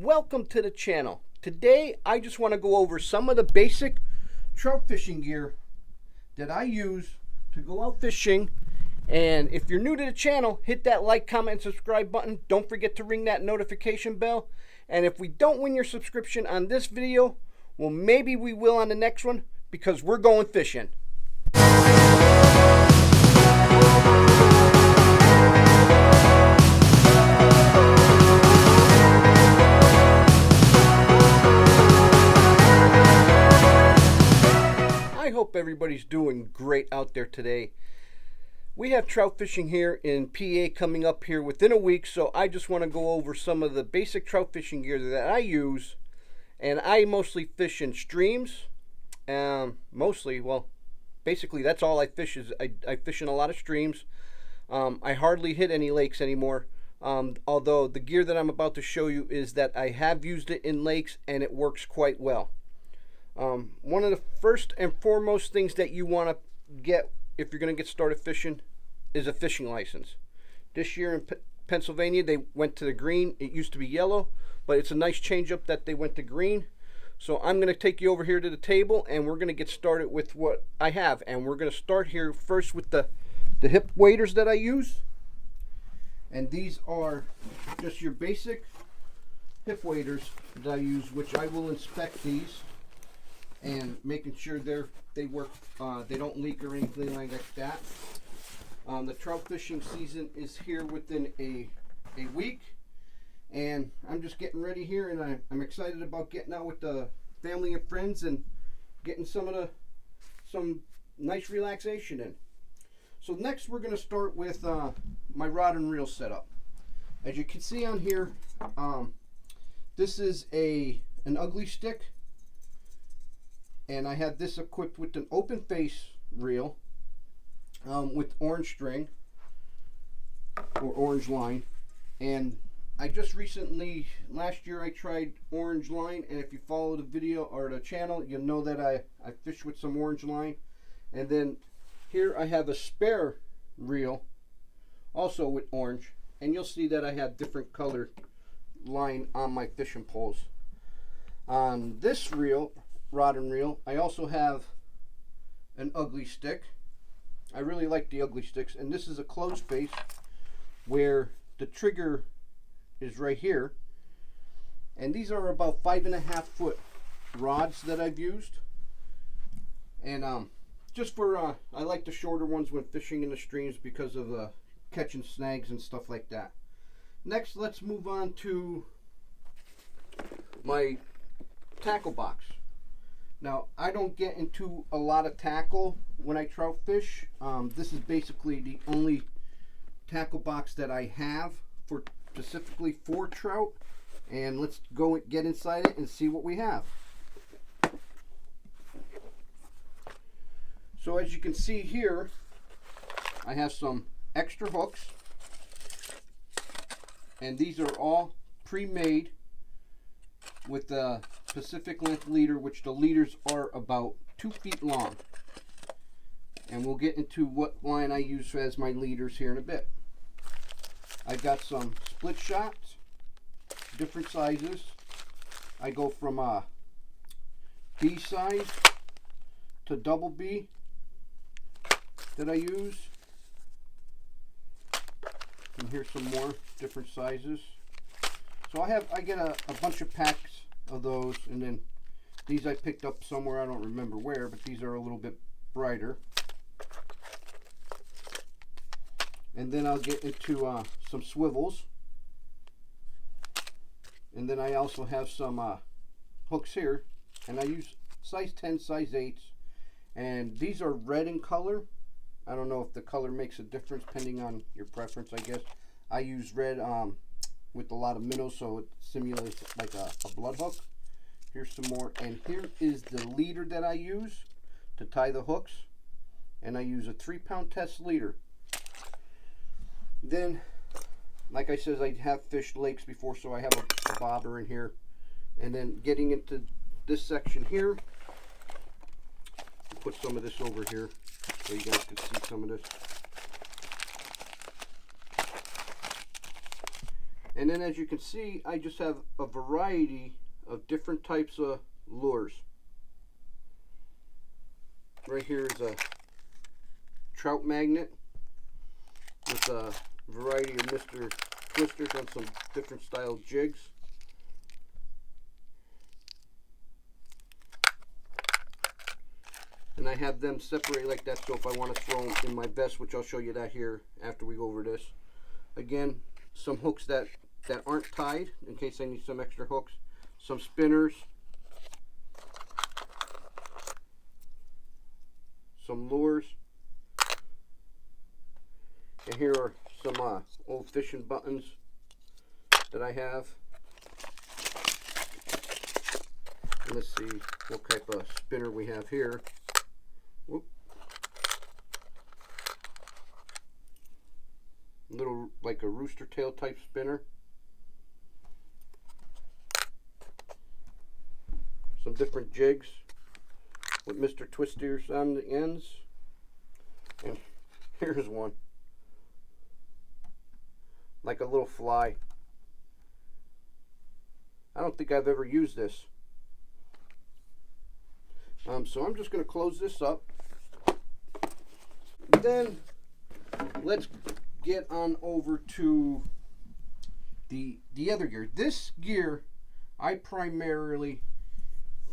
welcome to the channel. Today I just want to go over some of the basic trout fishing gear that I use to go out fishing. And if you're new to the channel, hit that like, comment, and subscribe button. Don't forget to ring that notification bell. And if we don't win your subscription on this video, well, maybe we will on the next one, because we're going fishing. I hope everybody's doing great out there today. We have trout fishing here in PA coming up here within a week, so I just want to go over some of the basic trout fishing gear that I use. And I mostly fish in streams. Basically that's all I fish is I fish in a lot of streams. I hardly hit any lakes anymore. Although the gear that I'm about to show you is that I have used it in lakes and it works quite well. One of the first and foremost things that you want to get if you're going to get started fishing is a fishing license. This year in Pennsylvania they went to the green. It used to be yellow, but it's a nice change up that they went to green. So I'm going to take you over here to the table and we're going to get started with what I have. And we're going to start here first with the hip waders that I use. And these are just your basic hip waders that I use, which I will inspect these and making sure they work, they don't leak or anything like that. The trout fishing season is here within a week, and I'm just getting ready here, and I'm excited about getting out with the family and friends and getting some nice relaxation in. So next we're going to start with my rod and reel setup. As you can see on here, this is an ugly stick. And I have this equipped with an open face reel with orange string or orange line. And I just recently, last year I tried orange line, and if you follow the video or the channel, you'll know that I fished with some orange line. And then here I have a spare reel also with orange, and you'll see that I have different colored line on my fishing poles. On this reel, rod and reel, I also have an ugly stick. I really like the ugly sticks, and this is a closed face where the trigger is right here, and these are about 5.5 foot rods that I've used. And just for I like the shorter ones when fishing in the streams because of catching snags and stuff like that. Next, let's move on to my tackle box. Now, I don't get into a lot of tackle when I trout fish. This is basically the only tackle box that I have specifically for trout. And let's go get inside it and see what we have. So as you can see here, I have some extra hooks. And these are all pre-made with the Pacific length leader, which the leaders are about 2 feet long. And we'll get into what line I use as my leaders here in a bit. I've got some split shots, different sizes. I go from B size to double B that I use. And here's some more different sizes. So I get a bunch of packs of those, and then these I picked up somewhere, I don't remember where, but these are a little bit brighter. And then I'll get into some swivels, and then I also have some hooks here, and I use size 10, size 8s, and these are red in color. I don't know if the color makes a difference depending on your preference, I guess. I use red with a lot of minnows, so it simulates like a blood hook. Here's some more, and here is the leader that I use to tie the hooks, and I use a 3-pound test leader. Then, like I said, I have fished lakes before, so I have a bobber in here. And then getting into this section here, put some of this over here so you guys can see some of this. And then as you can see, I just have a variety of different types of lures. Right here is a trout magnet with a variety of Mr. Twisters on some different style jigs. And I have them separate like that, so if I want to throw them in my vest, which I'll show you that here after we go over this. Again, some hooks that aren't tied in case I need some extra hooks. Some spinners. Some lures. And here are some old fishing buttons that I have. And let's see what type of spinner we have here. Whoop. Little like a rooster tail type spinner. Some different jigs with Mr. Twisters on the ends. And here's one. Like a little fly. I don't think I've ever used this. So I'm just going to close this up. Then let's get on over to the other gear. This gear I primarily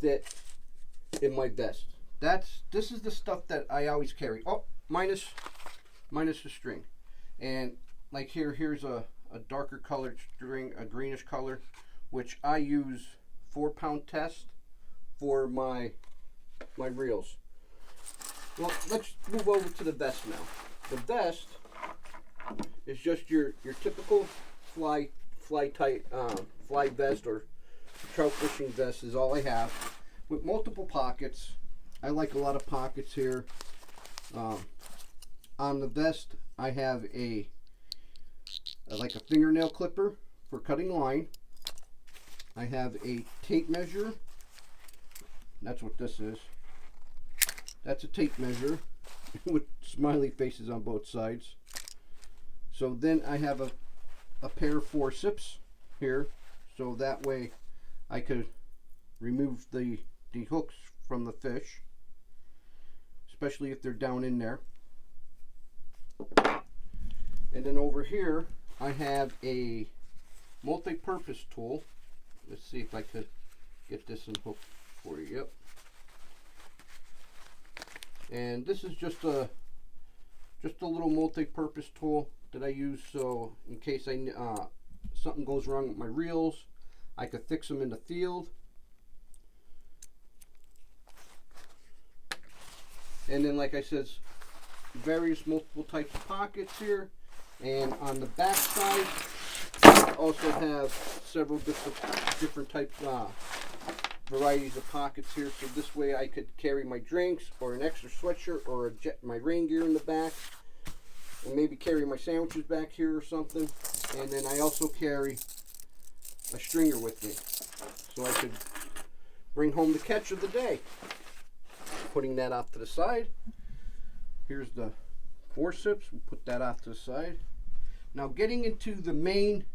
fit in my vest. This is the stuff that I always carry. Oh, minus the string. And like here's a darker colored string, a greenish color, which I use 4-pound test for my reels. Well, let's move over to the vest now. The vest is just your typical fly vest or trout fishing vest is all I have, with multiple pockets. I like a lot of pockets here. On the vest, I have like a fingernail clipper for cutting line. I have a tape measure. That's what this is. That's a tape measure with smiley faces on both sides. So then I have a pair of forceps here, so that way I could remove the hooks from the fish, especially if they're down in there. And then over here I have a multi-purpose tool. Let's see if I could get this unhooked for you. Yep. And this is just a little multi-purpose tool that I use, so in case something goes wrong with my reels, I could fix them in the field. And then, like I said, various multiple types of pockets here. And on the back side, I also have several different types varieties of pockets here, so this way I could carry my drinks or an extra sweatshirt or my rain gear in the back, and maybe carry my sandwiches back here or something. And then I also carry a stringer with me, so I could bring home the catch of the day. Putting that off to the side. Here's the forceps. We'll put that off to the side. Now getting into the main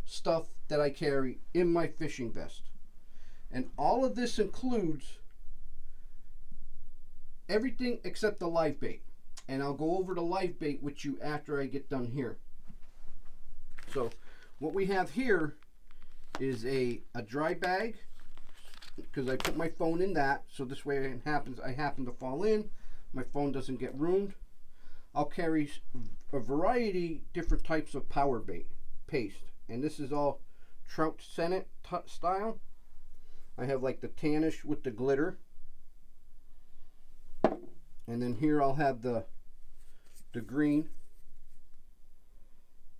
stuff that I carry in my fishing vest. And all of this includes everything except the live bait. And I'll go over the live bait with you after I get done here. So what we have here is a dry bag, because I put my phone in that, so this way it happens, I happen to fall in, my phone doesn't get ruined. I'll carry a variety different types of power bait paste, and this is all Trout Senate style. I have like the tannish with the glitter, and then here I'll have the green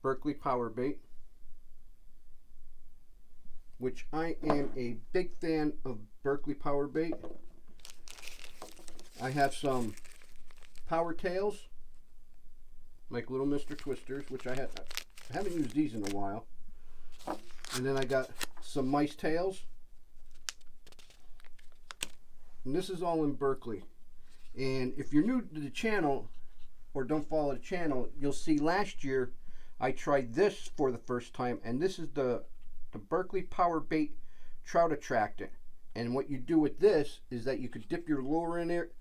Berkeley power bait, which I am a big fan of Berkeley power bait. I have some power tails, like little Mr. Twisters, which I haven't used these in a while. And then I got some mice tails. And this is all in Berkeley. And if you're new to the channel or don't follow the channel, you'll see last year I tried this for the first time, and this is the Berkeley Power Bait Trout Attractant. And what you do with this is that you could dip your lure in it,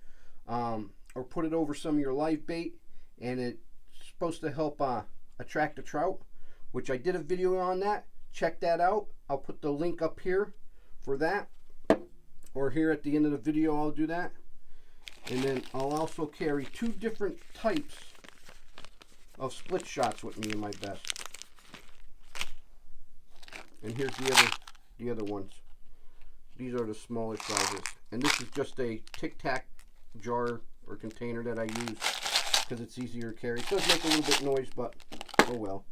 or put it over some of your live bait, and it's supposed to help attract a trout, which I did a video on that. Check that out. I'll put the link up here for that, or here at the end of the video I'll do that. And then I'll also carry 2 different types of split shots with me in my vest. And here's the other ones. These are the smaller sizes, and this is just a Tic Tac jar or container that I use because it's easier to carry. It does make a little bit noise, but oh well.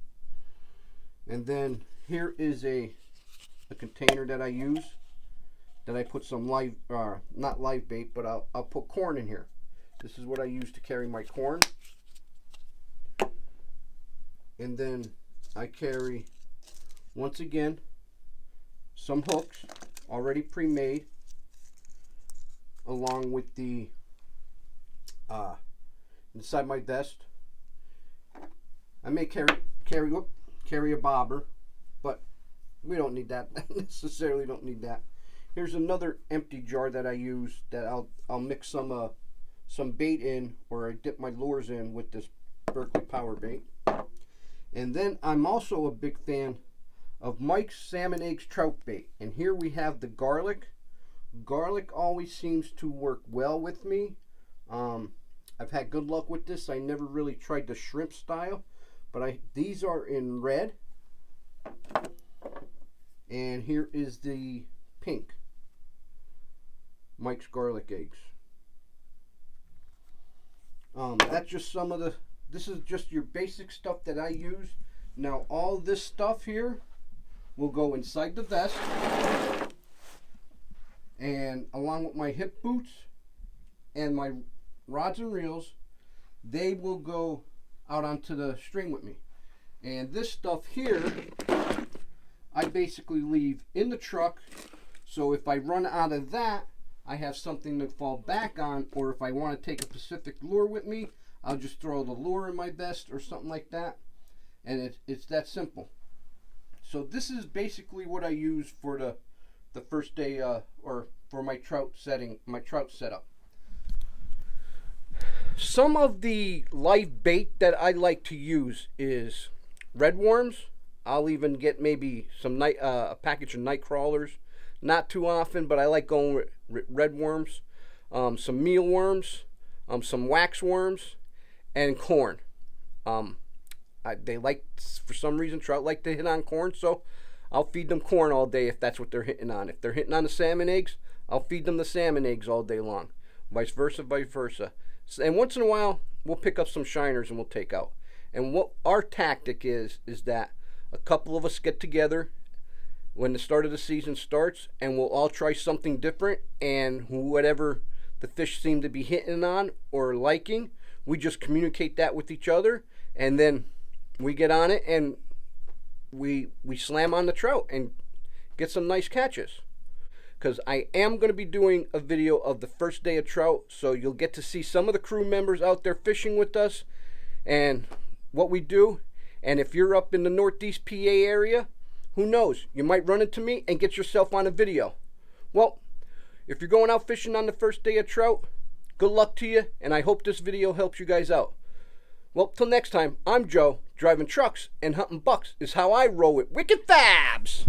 And then here is a container that I use, that I put some live, not live bait, but I'll put corn in here. This is what I use to carry my corn. And then I carry, once again, some hooks already pre-made, along with the inside my vest. I may carry a bobber, but we don't need that. Necessarily don't need that. Here's another empty jar that I use, that I'll mix some bait in, or I dip my lures in with this Berkeley Power Bait. And then I'm also a big fan of Mike's Salmon Eggs Trout Bait. And here we have the garlic. Garlic always seems to work well with me. I've had good luck with this. I never really tried the shrimp style, but these are in red. And here is the pink Mike's garlic eggs. That's just some of the, this is just your basic stuff that I use. Now all this stuff here will go inside the vest, and along with my hip boots and my rods and reels, they will go out onto the stream with me. And this stuff here I basically leave in the truck, so if I run out of that, I have something to fall back on, or if I want to take a Pacific lure with me, I'll just throw the lure in my vest or something like that, and it's that simple. So this is basically what I use for the first day, or for my trout setup. Some of the live bait that I like to use is red worms. I'll even get maybe some a package of night crawlers. Not too often, but I like going with red worms, some mealworms, some wax worms, and corn. They like, for some reason, trout like to hit on corn, so I'll feed them corn all day if that's what they're hitting on. If they're hitting on the salmon eggs, I'll feed them the salmon eggs all day long. Vice versa, vice versa. And once in a while, we'll pick up some shiners and we'll take out. And what our tactic is that a couple of us get together when the start of the season starts, and we'll all try something different, and whatever the fish seem to be hitting on or liking, we just communicate that with each other, and then we get on it and we slam on the trout and get some nice catches. Because I am going to be doing a video of the first day of trout, so you'll get to see some of the crew members out there fishing with us and what we do. And if you're up in the Northeast PA area, who knows, you might run into me and get yourself on a video. Well, if you're going out fishing on the first day of trout, good luck to you, and I hope this video helps you guys out. Well, till next time, I'm Joe. Driving trucks and hunting bucks is how I roll with Wicked Fabz.